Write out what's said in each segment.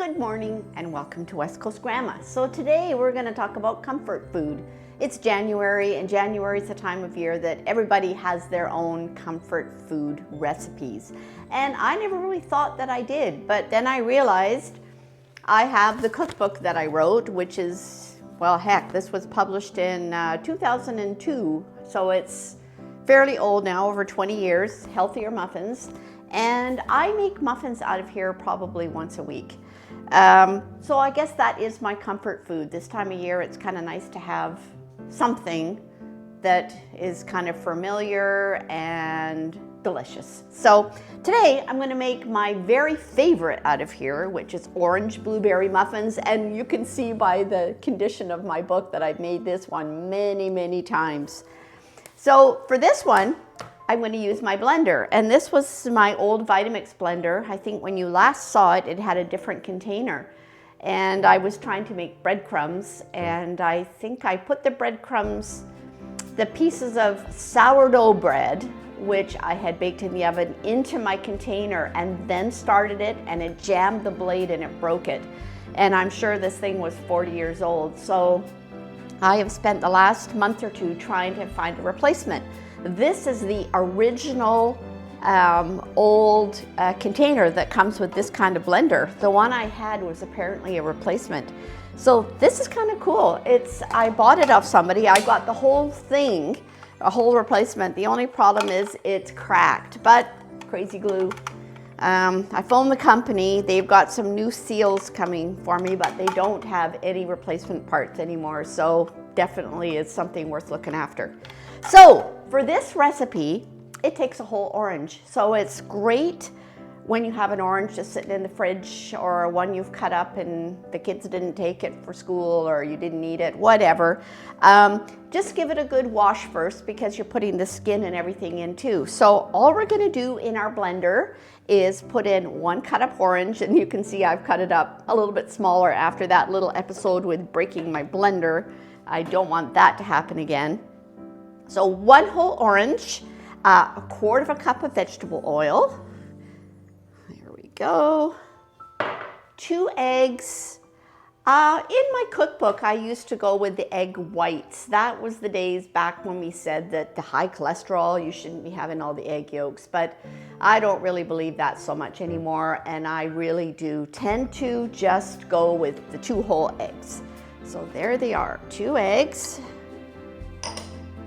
Good morning and welcome to West Coast Grandma. So today we're going to talk about comfort food. It's January, and January is the time of year that everybody has their own comfort food recipes. And I never really thought that I did, but then I realized I have the cookbook that I wrote, which is, well, heck, this was published in 2002, so it's fairly old now, over 20 years, Healthier Muffins. And I make muffins out of here probably once a week. So I guess that is my comfort food. This time of year, it's kind of nice to have something that is kind of familiar and delicious. So today I'm going to make my very favorite out of here, which is orange blueberry muffins. And you can see by the condition of my book that I've made this one many, many times. So for this one, I'm going to use my blender, and this was my old Vitamix blender. I think when you last saw it, it had a different container, and I was trying to make breadcrumbs, and I think I put the breadcrumbs, the pieces of sourdough bread, which I had baked in the oven, into my container and then started it, and it jammed the blade and it broke it. And I'm sure this thing was 40 years old, so I have spent the last month or two trying to find a replacement. This is the original old container that comes with this kind of blender. The one I had was apparently a replacement. So this is kind of cool. I bought it off somebody. I got the whole thing, a whole replacement. The only problem is it's cracked, but crazy glue. I phoned the company. They've got some new seals coming for me, but they don't have any replacement parts anymore. So definitely it's something worth looking after. So for this recipe, it takes a whole orange. So it's great when you have an orange just sitting in the fridge, or one you've cut up and the kids didn't take it for school, or you didn't eat it, whatever. Just give it a good wash first, because you're putting the skin and everything in too. So all we're gonna do in our blender is put in 1 cut up orange, and you can see I've cut it up a little bit smaller after that little episode with breaking my blender. I don't want that to happen again. So 1 whole orange, 1/4 cup of vegetable oil. There we go. 2 eggs. In my cookbook, I used to go with the egg whites. That was the days back when we said that the high cholesterol, you shouldn't be having all the egg yolks, but I don't really believe that so much anymore, and I really do tend to just go with the 2 whole eggs. So there they are, 2 eggs.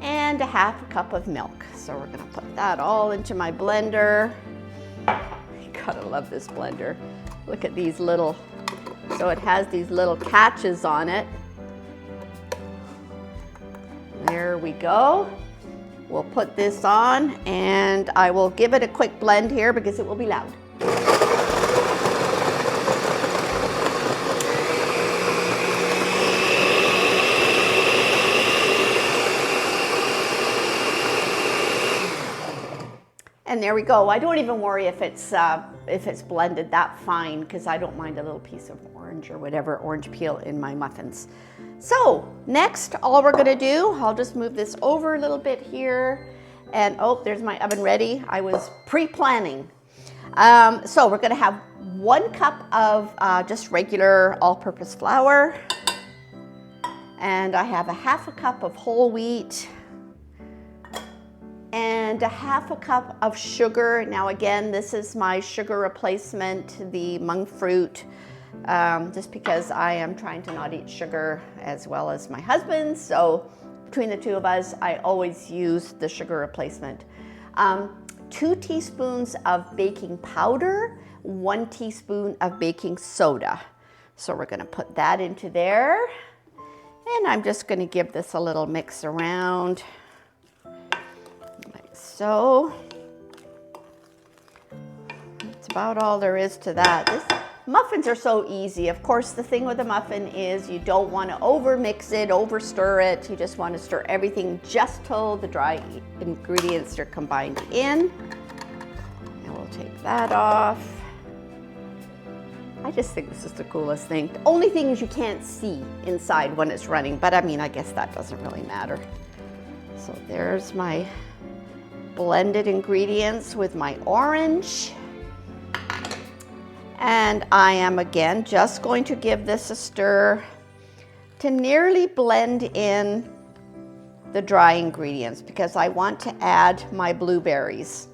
And 1/2 cup of milk. So we're gonna put that all into my blender. You gotta love this blender. Look at these little, so it has these little catches on it. There we go. We'll put this on, and I will give it a quick blend here because it will be loud. And there we go. I don't even worry if it's blended that fine, because I don't mind a little piece of orange or whatever, orange peel in my muffins. So next, all we're gonna do, I'll just move this over a little bit here. And oh, there's my oven ready. I was pre-planning. So we're gonna have 1 cup of just regular all-purpose flour. And I have 1/2 cup of whole wheat. And 1/2 cup of sugar. Now again, this is my sugar replacement, the monk fruit, just because I am trying to not eat sugar as well as my husband. So between the 2 of us, I always use the sugar replacement. 2 teaspoons of baking powder, 1 teaspoon of baking soda. So we're gonna put that into there. And I'm just gonna give this a little mix around. So that's about all there is to that. Muffins are so easy. Of course, the thing with a muffin is you don't want to over mix it, over stir it. You just want to stir everything just till the dry ingredients are combined in. And we'll take that off. I just think this is the coolest thing. The only thing is you can't see inside when it's running, but I mean, I guess that doesn't really matter. So there's my blended ingredients with my orange. And I am again just going to give this a stir to nearly blend in the dry ingredients because I want to add my blueberries.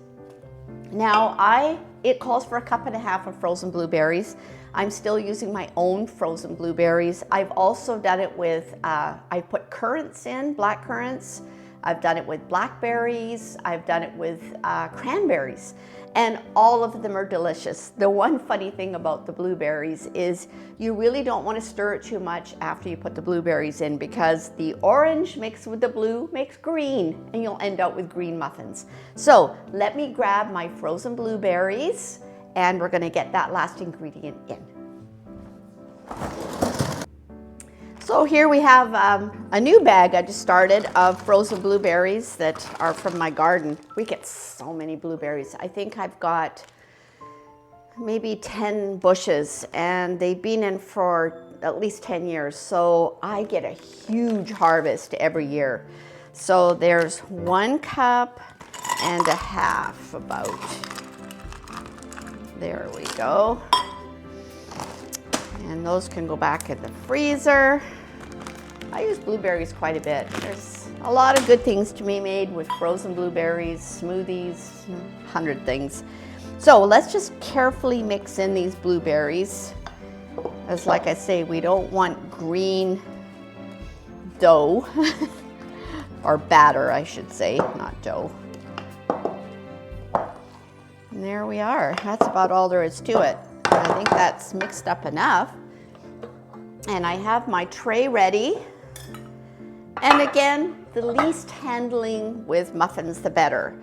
Now it calls for 1.5 cups of frozen blueberries. I'm still using my own frozen blueberries. I've also done it with, I put currants in, black currants. I've done it with blackberries. I've done it with cranberries. And all of them are delicious. The one funny thing about the blueberries is you really don't want to stir it too much after you put the blueberries in because the orange mixed with the blue makes green and you'll end up with green muffins. So let me grab my frozen blueberries and we're going to get that last ingredient in. So here we have a new bag I just started of frozen blueberries that are from my garden. We get so many blueberries. I think I've got maybe 10 bushes and they've been in for at least 10 years. So I get a huge harvest every year. So there's 1.5 cups about. There we go. And those can go back in the freezer. I use blueberries quite a bit. There's a lot of good things to be made with frozen blueberries, smoothies, 100 things. So let's just carefully mix in these blueberries. As like I say, we don't want green dough, or batter, I should say, not dough. And there we are. That's about all there is to it. I think that's mixed up enough. And I have my tray ready. And again, the least handling with muffins, the better.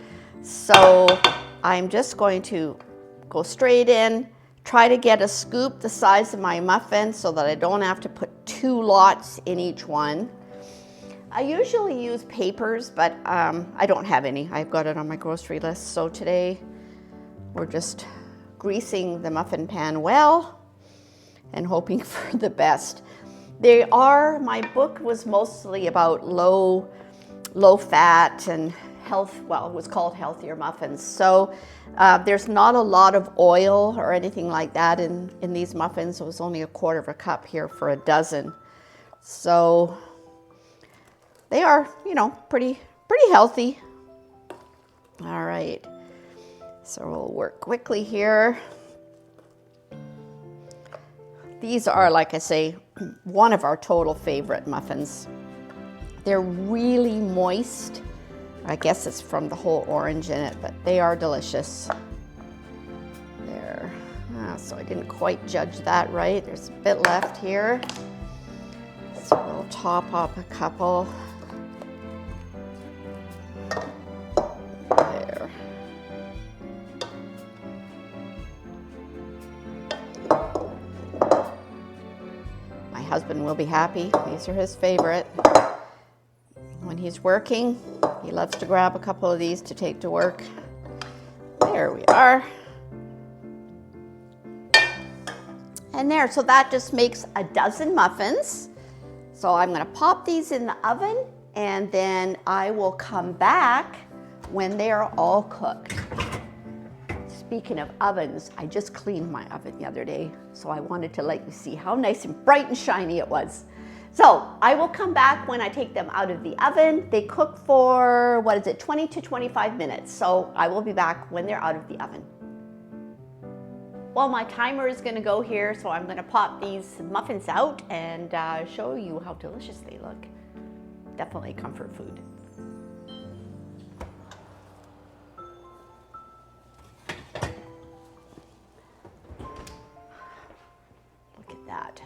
So I'm just going to go straight in, try to get a scoop the size of my muffin so that I don't have to put 2 lots in each one. I usually use papers, but I don't have any. I've got it on my grocery list. So today we're just greasing the muffin pan well and hoping for the best. My book was mostly about low fat and health, well, it was called Healthier Muffins. So there's not a lot of oil or anything like that in these muffins. It was only 1/4 cup here for a dozen. So they are, pretty healthy. All right, so we'll work quickly here. These are, like I say, one of our total favorite muffins. They're really moist. I guess it's from the whole orange in it, but they are delicious. There. So I didn't quite judge that right. There's a bit left here. So we'll top up a couple. There. Husband will be happy. These are his favorite. When he's working, he loves to grab a couple of these to take to work. There we are. And there, so that just makes a dozen muffins. So I'm gonna pop these in the oven and then I will come back when they are all cooked. Speaking of ovens, I just cleaned my oven the other day, so I wanted to let you see how nice and bright and shiny it was. So I will come back when I take them out of the oven. They cook for, 20 to 25 minutes. So I will be back when they're out of the oven. Well, my timer is gonna go here, so I'm gonna pop these muffins out and show you how delicious they look. Definitely comfort food. That.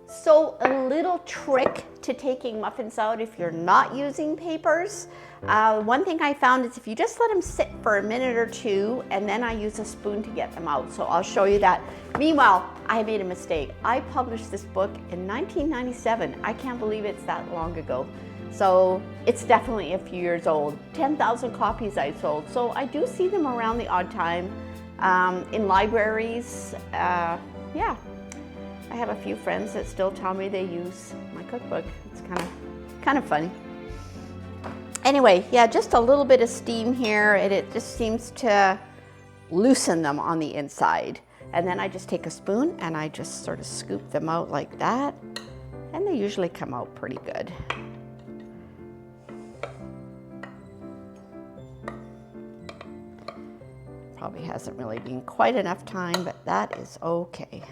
So a little trick to taking muffins out if you're not using papers. One thing I found is if you just let them sit for a minute or two and then I use a spoon to get them out. So I'll show you that. Meanwhile, I made a mistake. I published this book in 1997. I can't believe it's that long ago. So it's definitely a few years old. 10,000 copies I sold. So I do see them around the odd time. In libraries, yeah. I have a few friends that still tell me they use my cookbook. It's kind of funny. Anyway, yeah, just a little bit of steam here, and it just seems to, loosen them on the inside. And then I just take a spoon and I just sort of scoop them out like that. And they usually come out pretty good. Probably hasn't really been quite enough time, but that is okay.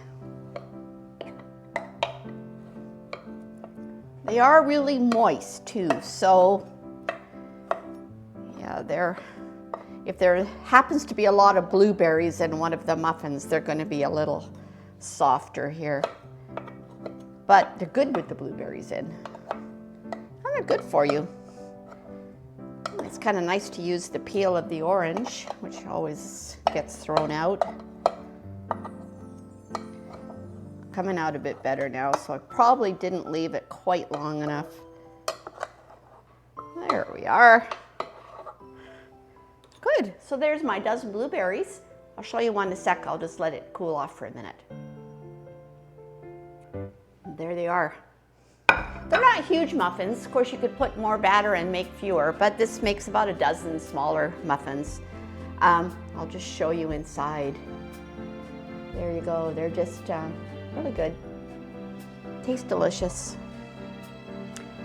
They are really moist too, so yeah, if there happens to be a lot of blueberries in one of the muffins, they're going to be a little softer here. But they're good with the blueberries in. And they're good for you. It's kind of nice to use the peel of the orange, which always gets thrown out. Coming out a bit better now, so I probably didn't leave it quite long enough. There we are. Good, so there's my dozen blueberries. I'll show you one in a sec. I'll just let it cool off for a minute. There they are. They're not huge muffins. Of course, you could put more batter and make fewer, but this makes about a dozen smaller muffins. I'll just show you inside. There you go. They're just really good. Tastes delicious.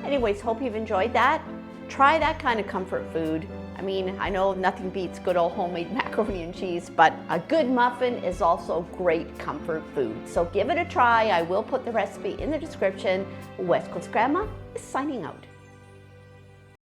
Anyways, hope you've enjoyed that. Try that kind of comfort food. I mean, I know nothing beats good old homemade macaroni and cheese, but a good muffin is also great comfort food. So give it a try. I will put the recipe in the description. West Coast Grandma is signing out.